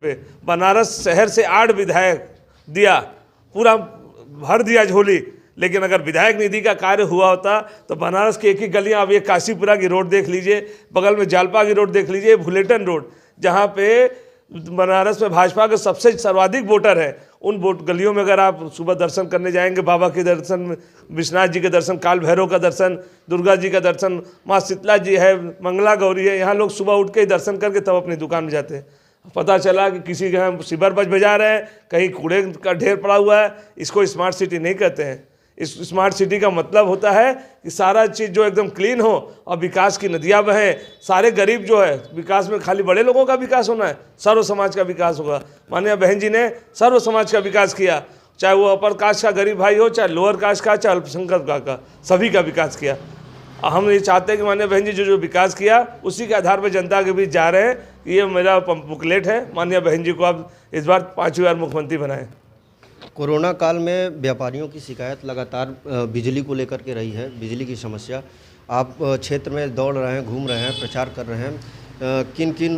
पे बनारस शहर से 8 विधायक दिया, पूरा भर दिया झोली। लेकिन अगर विधायक निधि का कार्य हुआ होता तो बनारस की एक ही गलियां, अब ये काशीपुरा की रोड देख लीजिए, बगल में जालपा की रोड देख लीजिए, बुलेटन रोड, जहां पे बनारस में भाजपा के सबसे सर्वाधिक वोटर है, उन वोट गलियों में अगर आप सुबह दर्शन करने जाएंगे, बाबा के दर्शन, विश्वनाथ जी के दर्शन, काल भैरव का दर्शन, दुर्गा जी का दर्शन, माँ शीतला जी है, मंगला गौरी है, यहाँ लोग सुबह उठ के ही दर्शन करके तब अपनी दुकान में जाते हैं। पता चला कि किसी के यहाँ सिबर बज बजा रहे हैं, कहीं कूड़े का ढेर पड़ा हुआ है। इसको स्मार्ट सिटी नहीं कहते हैं। इस स्मार्ट सिटी का मतलब होता है कि सारा चीज़ जो एकदम क्लीन हो और विकास की नदियाँ बहें, सारे गरीब जो है, विकास में खाली बड़े लोगों का विकास होना है, सर्व समाज का विकास होगा। माननीय बहन जी ने सर्व समाज का विकास किया, चाहे वो अपर कास्ट का गरीब भाई हो, चाहे लोअर कास्ट का, चाहे अल्पसंख्यक का, सभी का विकास किया। हम ये चाहते हैं कि माननीय बहन जी जो विकास किया उसी के आधार पर जनता के बीच जा रहे हैं। ये मेरा बुकलेट है, माननीय बहन जी को आप इस बार 5वीं बार मुख्यमंत्री बनाएं। कोरोना काल में व्यापारियों की शिकायत लगातार बिजली को लेकर के रही है, बिजली की समस्या। आप क्षेत्र में दौड़ रहे हैं, घूम रहे हैं, प्रचार कर रहे हैं, किन किन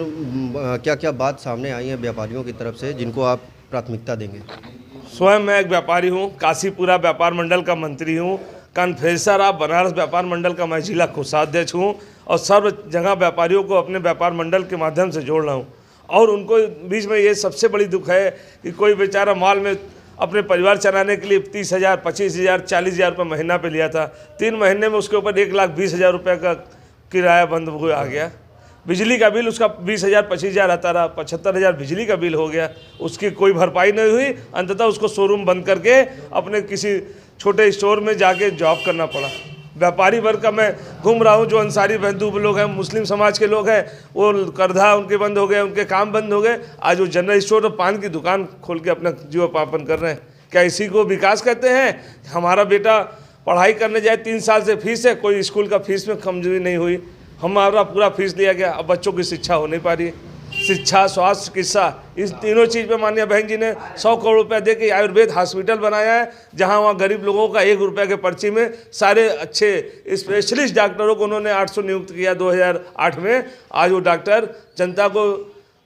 क्या क्या बात सामने आई है व्यापारियों की तरफ से जिनको आप प्राथमिकता देंगे? स्वयं मैं एक व्यापारी हूँ, काशीपुरा व्यापार मंडल का मंत्री हूँ, कन्फेसर ऑफ बनारस व्यापार मंडल का मैं जिला कोषाध्यक्ष हूँ और सर्व जगह व्यापारियों को अपने व्यापार मंडल के माध्यम से जोड़ रहा हूँ। और उनको बीच में ये सबसे बड़ी दुख है कि कोई बेचारा माल में अपने परिवार चलाने के लिए 30,000, 25,000, 40,000 रुपये महीना पे लिया था, 3 महीने में उसके ऊपर 1,20,000 रुपये का किराया बंद हो आ गया। बिजली का बिल उसका 20,000, 25,000 आता रहा, 75,000 बिजली का बिल हो गया, उसकी कोई भरपाई नहीं हुई। अंततः उसको शोरूम बंद करके अपने किसी छोटे स्टोर में जाके जॉब करना पड़ा। व्यापारी वर्ग का मैं घूम रहा हूँ, जो अंसारी बंधु लोग हैं, मुस्लिम समाज के लोग हैं, वो करधा उनके बंद हो गए, उनके काम बंद हो गए। आज वो जनरल स्टोर और पान की दुकान खोल के अपना जीवनयापन कर रहे हैं। क्या इसी को विकास कहते हैं? हमारा बेटा पढ़ाई करने जाए, 3 साल से फीस है, कोई स्कूल का फीस में कमजोरी नहीं हुई, हमारा पूरा फीस लिया गया। अब बच्चों की शिक्षा हो नहीं पा रही है। शिक्षा, स्वास्थ्य, चिकित्सा, इस तीनों चीज़ पे माननीय बहन जी ने 100 करोड़ रुपया दे के आयुर्वेद हॉस्पिटल बनाया है, जहां वहाँ गरीब लोगों का 1 रुपये के पर्ची में सारे अच्छे स्पेशलिस्ट डॉक्टरों को उन्होंने 800 नियुक्त किया 2008 में। आज वो डॉक्टर जनता को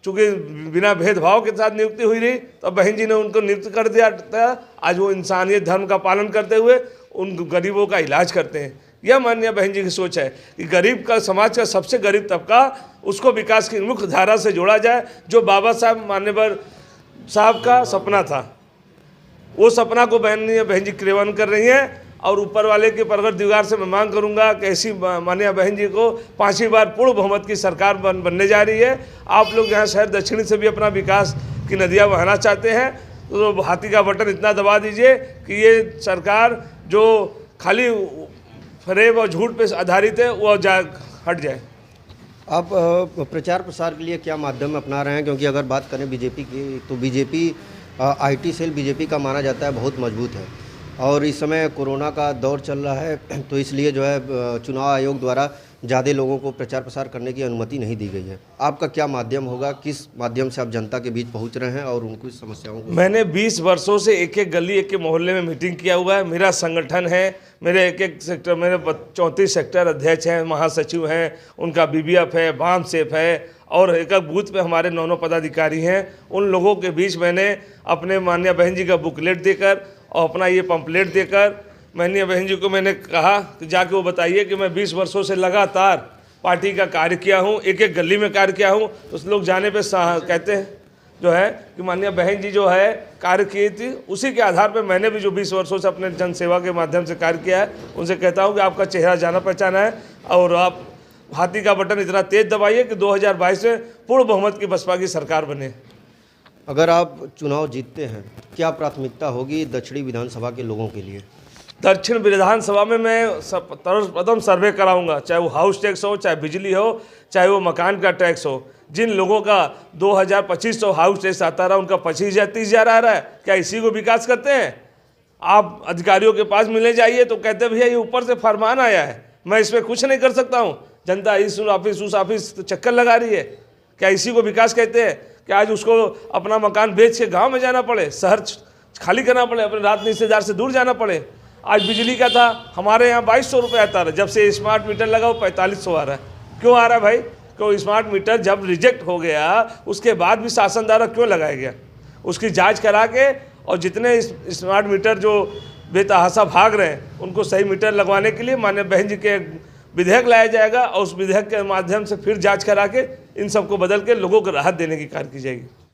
चूँकि बिना भेदभाव के साथ नियुक्ति हुई रही, तो बहन जी ने उनको नियुक्त कर दिया था। आज वो इंसानियत धर्म का पालन करते हुए उन गरीबों का इलाज करते हैं। यह माननीय बहन जी की सोच है कि गरीब का, समाज का सबसे गरीब तबका, उसको विकास की मुख्य धारा से जोड़ा जाए। जो बाबा साहब मान्यवर साहब का सपना था, वो सपना को बहन जी क्रियान्वयन कर रही हैं। और ऊपर वाले के प्रगट दीवार से मैं मांग करूंगा कि ऐसी माननीय बहन जी को 5वीं बार पूर्ण बहुमत की सरकार बनने जा रही है। आप लोग यहाँ शहर दक्षिणी से भी अपना विकास की नदियाँ बहाना चाहते हैं, तो हाथी का बटन इतना दबा दीजिए कि ये सरकार जो खाली फरेब और झूठ पे आधारित है वो हट जाए। आप प्रचार प्रसार के लिए क्या माध्यम अपना रहे हैं? क्योंकि अगर बात करें बीजेपी की, तो बीजेपी आईटी सेल बीजेपी का माना जाता है बहुत मजबूत है, और इस समय कोरोना का दौर चल रहा है, तो इसलिए जो है चुनाव आयोग द्वारा ज़्यादा लोगों को प्रचार प्रसार करने की अनुमति नहीं दी गई है। आपका क्या माध्यम होगा? किस माध्यम से आप जनता के बीच पहुंच रहे हैं और उनकी समस्याओं को? मैंने 20 वर्षों से एक एक गली, एक एक मोहल्ले में मीटिंग किया हुआ है। मेरा संगठन है, मेरे एक एक सेक्टर, मेरे 34 सेक्टर अध्यक्ष हैं, महासचिव हैं, उनका BBF है, बाम सेफ है, और एक एक बूथ पे हमारे 9 पदाधिकारी हैं। उन लोगों के बीच मैंने अपने माननीय बहन जी का बुकलेट देकर और अपना ये पंपलेट देकर माननीय बहन जी को मैंने कहा कि जाके वो बताइए कि मैं 20 वर्षों से लगातार पार्टी का कार्य किया हूँ, एक एक गली में कार्य किया हूँ। तो उस लोग जाने पे कहते हैं जो है कि माननीय बहन जी जो है कार्य की थी, उसी के आधार पर मैंने भी जो 20 वर्षों से अपने जन सेवा के माध्यम से कार्य किया है, उनसे कहता हूँ कि आपका चेहरा जाना पहचाना है और आप हाथी का बटन इतना तेज दबाइए कि 2022 में पूर्ण बहुमत की बसपा की सरकार बने। अगर आप चुनाव जीतते हैं, क्या प्राथमिकता होगी दक्षिणी विधानसभा के लोगों के लिए? दक्षिण विधानसभा में मैं सर्वप्रथम सर्वे कराऊंगा, चाहे वो हाउस टैक्स हो, चाहे बिजली हो, चाहे वो मकान का टैक्स हो। जिन लोगों का 2,000-2,500 हाउस टैक्स आता रहा, उनका 25,000-30,000 आ रहा है, क्या इसी को विकास करते हैं? आप अधिकारियों के पास मिले जाइए तो कहते भैया ये ऊपर से फरमान आया है, मैं इसमें कुछ नहीं कर सकता हूँ। जनता इस ऑफिस उस ऑफिस चक्कर लगा रही है, क्या इसी को विकास कहते हैं? कि आज उसको अपना मकान बेच के गाँव में जाना पड़े, शहर खाली करना पड़े, अपने रात रिश्तेदार से दूर जाना पड़े। आज बिजली का था, हमारे यहाँ 2,200 रुपये आता रहा, जब से स्मार्ट मीटर लगा वो 4,500 आ रहा है। क्यों आ रहा है भाई? कि वो स्मार्ट मीटर जब रिजेक्ट हो गया उसके बाद भी शासन द्वारा क्यों लगाया गया, उसकी जांच करा के और जितने स्मार्ट मीटर जो बेतहाशा भाग रहे हैं उनको सही मीटर लगवाने के लिए माननीय बहन जी के विधेयक लाया जाएगा और उस विधेयक के माध्यम से फिर जांच करा के इन सबको बदल के लोगों को राहत देने की कार्य की जाएगी।